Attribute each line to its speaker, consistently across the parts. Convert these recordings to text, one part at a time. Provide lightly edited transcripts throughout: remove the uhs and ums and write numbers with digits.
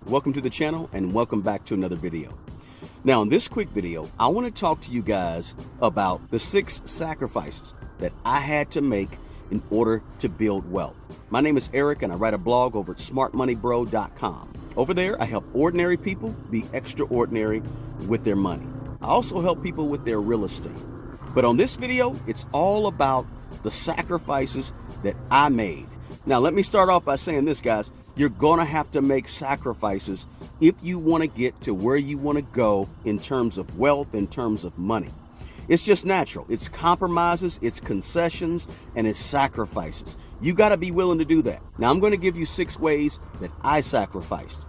Speaker 1: Welcome to the channel and welcome back to another video. Now in this quick video, I want to talk to you guys about the 6 sacrifices that I had to make in order to build wealth. My name is Eric and I write a blog over at smartmoneybro.com. Over there, I help ordinary people be extraordinary with their money. I also help people with their real estate. But on this video, it's all about the sacrifices that I made. Now, let me start off by saying this, guys. You're going to have to make sacrifices if you want to get to where you want to go in terms of wealth, in terms of money. It's just natural. It's compromises, it's concessions, and it's sacrifices. You got to be willing to do that. Now, I'm going to give you 6 ways that I sacrificed.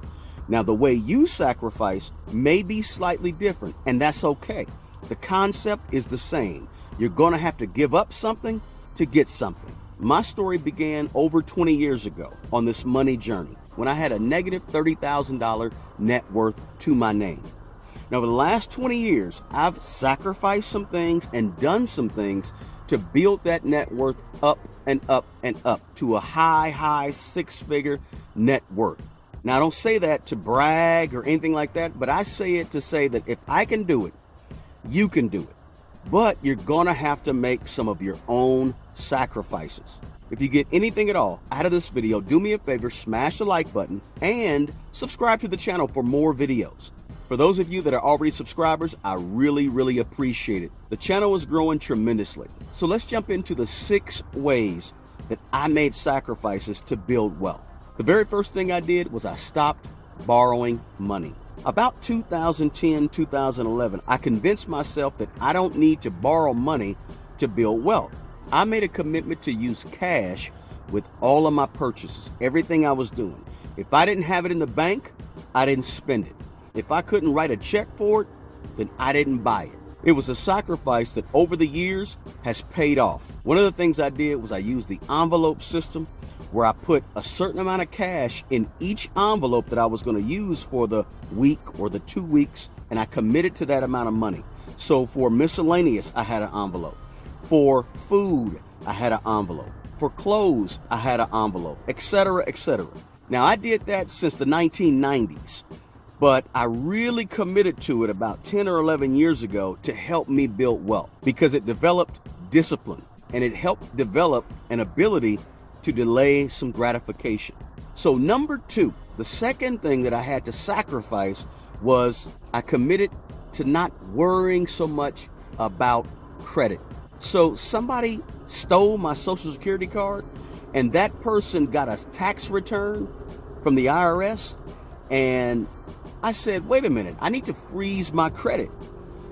Speaker 1: Now, the way you sacrifice may be slightly different, and that's okay. The concept is the same. You're going to have to give up something to get something. My story began over 20 years ago on this money journey when I had a negative $30,000 net worth to my name. Now, over the last 20 years, I've sacrificed some things and done some things to build that net worth up and up and up to a high 6-figure net worth. Now, I don't say that to brag or anything like that, but I say it to say that if I can do it, you can do it. But you're going to have to make some of your own sacrifices. If you get anything at all out of this video, do me a favor, smash the like button and subscribe to the channel for more videos. For those of you that are already subscribers, I really appreciate it. The channel is growing tremendously. So let's jump into the 6 ways that I made sacrifices to build wealth. The very first thing I did was I stopped borrowing money. About 2010, 2011, I convinced myself that I don't need to borrow money to build wealth. I made a commitment to use cash with all of my purchases, everything I was doing. If I didn't have it in the bank, I didn't spend it. If I couldn't write a check for it, then I didn't buy it. It was a sacrifice that over the years has paid off. One of the things I did was I used the envelope system where I put a certain amount of cash in each envelope that I was going to use for the week or the 2 weeks, and I committed to that amount of money. So for miscellaneous, I had an envelope. For food, I had an envelope. For clothes, I had an envelope, etc., etc. Now, I did that since the 1990s, but I really committed to it about 10 or 11 years ago to help me build wealth because it developed discipline and it helped develop an ability to delay some gratification. So number 2, the second thing that I had to sacrifice was I committed to not worrying so much about credit. So somebody stole my Social Security card and that person got a tax return from the IRS, and I said, wait a minute, I need to freeze my credit.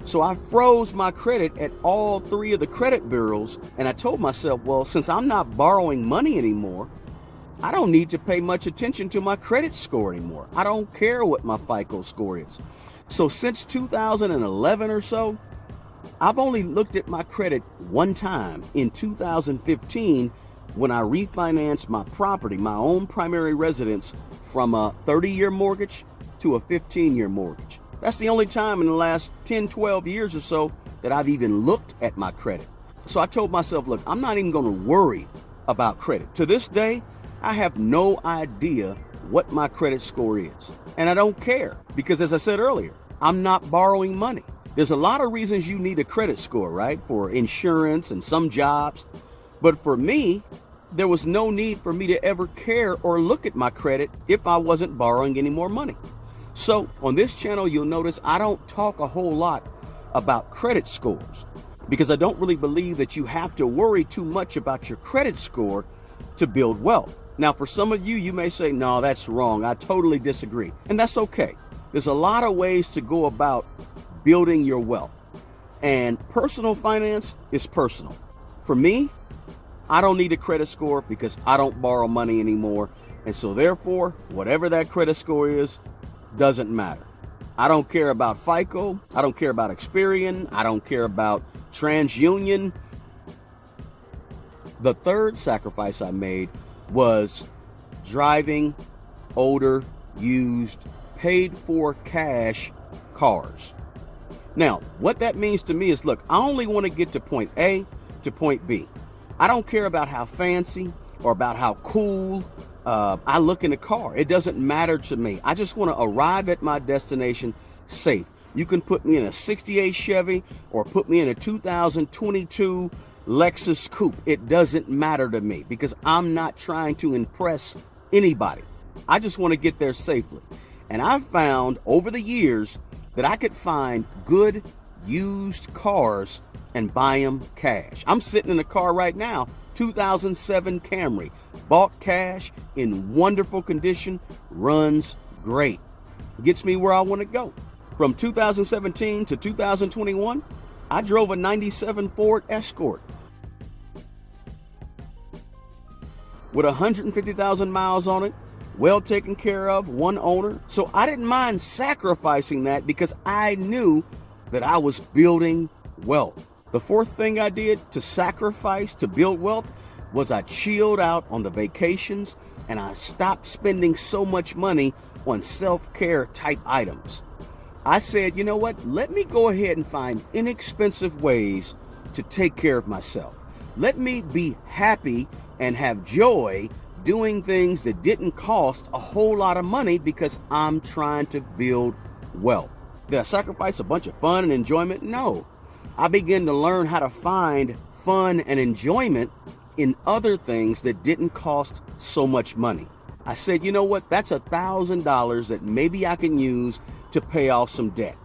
Speaker 1: So I froze my credit at all 3 of the credit bureaus, and I told myself, well, since I'm not borrowing money anymore, I don't need to pay much attention to my credit score anymore. I don't care what my FICO score is. So since 2011 or so, I've only looked at my credit one time in 2015 when I refinanced my property, my own primary residence, from a 30-year mortgage to a 15-year mortgage. That's the only time in the last 10, 12 years or so that I've even looked at my credit. So I told myself, look, I'm not even going to worry about credit. To this day, I have no idea what my credit score is. And I don't care because, as I said earlier, I'm not borrowing money. There's a lot of reasons you need a credit score, right? For insurance and some jobs. But for me, there was no need for me to ever care or look at my credit if I wasn't borrowing any more money. So on this channel, you'll notice I don't talk a whole lot about credit scores because I don't really believe that you have to worry too much about your credit score to build wealth. Now, for some of you, you may say, no, that's wrong. I totally disagree. And that's okay. There's a lot of ways to go about building your wealth. And personal finance is personal. For me, I don't need a credit score because I don't borrow money anymore. And so therefore, whatever that credit score is, doesn't matter. I don't care about FICO. I don't care about Experian. I don't care about TransUnion. The third sacrifice I made was driving older, used, paid for cash cars. Now, what that means to me is, look, I only want to get to point A to point B. I don't care about how fancy or about how cool I look in the car. It doesn't matter to me. I just want to arrive at my destination safe. You can put me in a 68 Chevy or put me in a 2022 Lexus Coupe. It doesn't matter to me because I'm not trying to impress anybody. I just want to get there safely. And I've found over the years that I could find good used cars and buy them cash. I'm sitting in a car right now, 2007 Camry, bought cash, in wonderful condition, runs great, gets me where I want to go. From 2017 to 2021, I drove a 97 Ford Escort with 150,000 miles on it, well taken care of, one owner. So I didn't mind sacrificing that because I knew that I was building wealth. The fourth thing I did to sacrifice to build wealth was I chilled out on the vacations and I stopped spending so much money on self-care type items. I said, you know what? Let me go ahead and find inexpensive ways to take care of myself. Let me be happy and have joy doing things that didn't cost a whole lot of money because I'm trying to build wealth. Did I sacrifice a bunch of fun and enjoyment? No. I began to learn how to find fun and enjoyment in other things that didn't cost so much money. I said, you know what? That's $1,000 that maybe I can use to pay off some debt.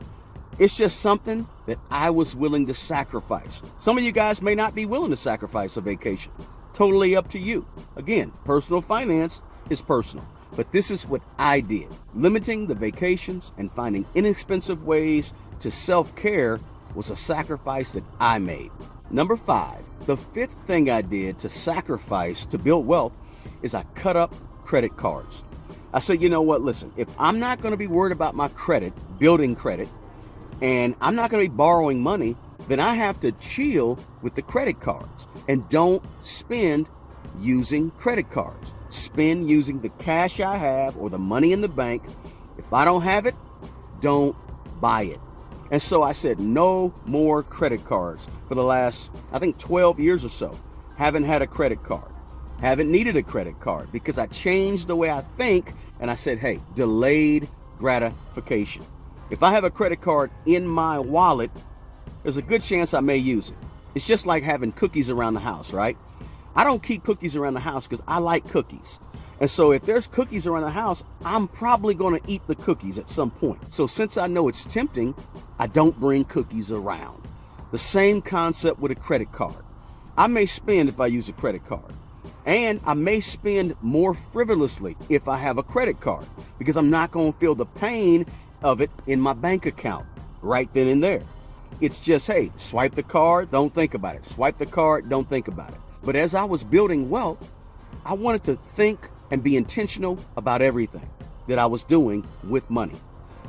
Speaker 1: It's just something that I was willing to sacrifice. Some of you guys may not be willing to sacrifice a vacation. Totally up to you. Again, personal finance is personal. But this is what I did. Limiting the vacations and finding inexpensive ways to self-care was a sacrifice that I made. Number 5, the fifth thing I did to sacrifice to build wealth is I cut up credit cards. I said, you know what, listen, if I'm not going to be worried about my credit, building credit, and I'm not going to be borrowing money, then I have to chill with the credit cards and don't spend using credit cards. Spend using the cash I have or the money in the bank. If I don't have it, don't buy it. And so I said, no more credit cards for the last, I think 12 years or so. Haven't had a credit card. Haven't needed a credit card because I changed the way I think and I said, hey, delayed gratification. If I have a credit card in my wallet, there's a good chance I may use it. It's just like having cookies around the house, right? I don't keep cookies around the house because I like cookies. And so if there's cookies around the house, I'm probably going to eat the cookies at some point. So since I know it's tempting, I don't bring cookies around. The same concept with a credit card. I may spend if I use a credit card. And I may spend more frivolously if I have a credit card because I'm not going to feel the pain of it in my bank account right then and there. It's just, hey, swipe the card, don't think about it. Swipe the card, don't think about it. But as I was building wealth, I wanted to think and be intentional about everything that I was doing with money.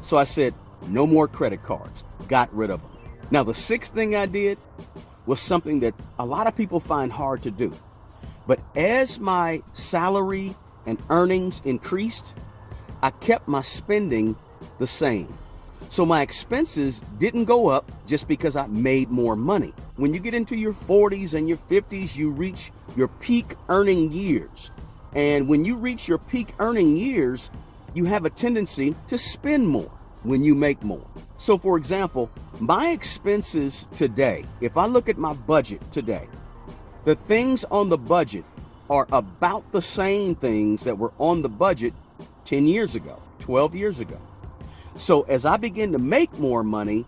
Speaker 1: So I said, no more credit cards, got rid of them. Now, the sixth thing I did was something that a lot of people find hard to do. But as my salary and earnings increased, I kept my spending the same. So my expenses didn't go up just because I made more money. When you get into your 40s and your 50s, you reach your peak earning years. And when you reach your peak earning years, you have a tendency to spend more when you make more. So for example, my expenses today, if I look at my budget today, the things on the budget are about the same things that were on the budget 10 years ago, 12 years ago. So as I began to make more money,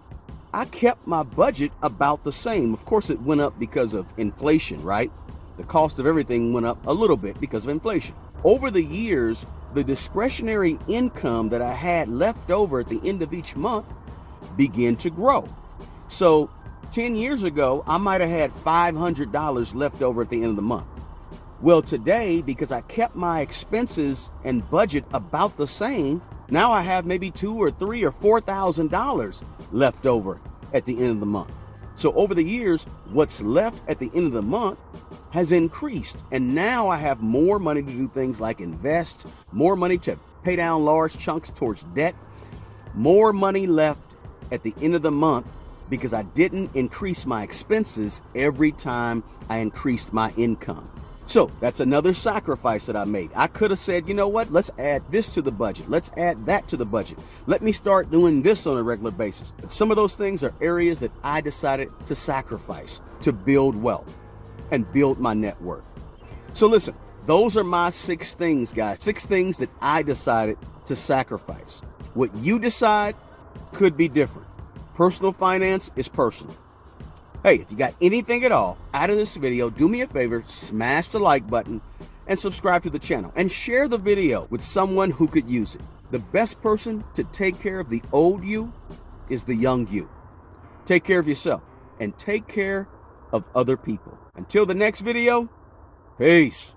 Speaker 1: I kept my budget about the same. Of course, it went up because of inflation, right? The cost of everything went up a little bit because of inflation. Over the years, the discretionary income that I had left over at the end of each month began to grow. So 10 years ago, I might have had $500 left over at the end of the month. Well, today, because I kept my expenses and budget about the same, now I have maybe $2,000 or $3,000 or $4,000 left over at the end of the month. So over the years, what's left at the end of the month has increased. And now I have more money to do things like invest, more money to pay down large chunks towards debt, more money left at the end of the month because I didn't increase my expenses every time I increased my income. So that's another sacrifice that I made. I could have said, you know what, let's add this to the budget. Let's add that to the budget. Let me start doing this on a regular basis. But some of those things are areas that I decided to sacrifice to build wealth and build my net worth. So listen, those are my 6 things, guys. 6 things that I decided to sacrifice. What you decide could be different. Personal finance is personal. Hey, if you got anything at all out of this video, do me a favor, smash the like button and subscribe to the channel and share the video with someone who could use it. The best person to take care of the old you is the young you. Take care of yourself and take care of other people. Until the next video, peace.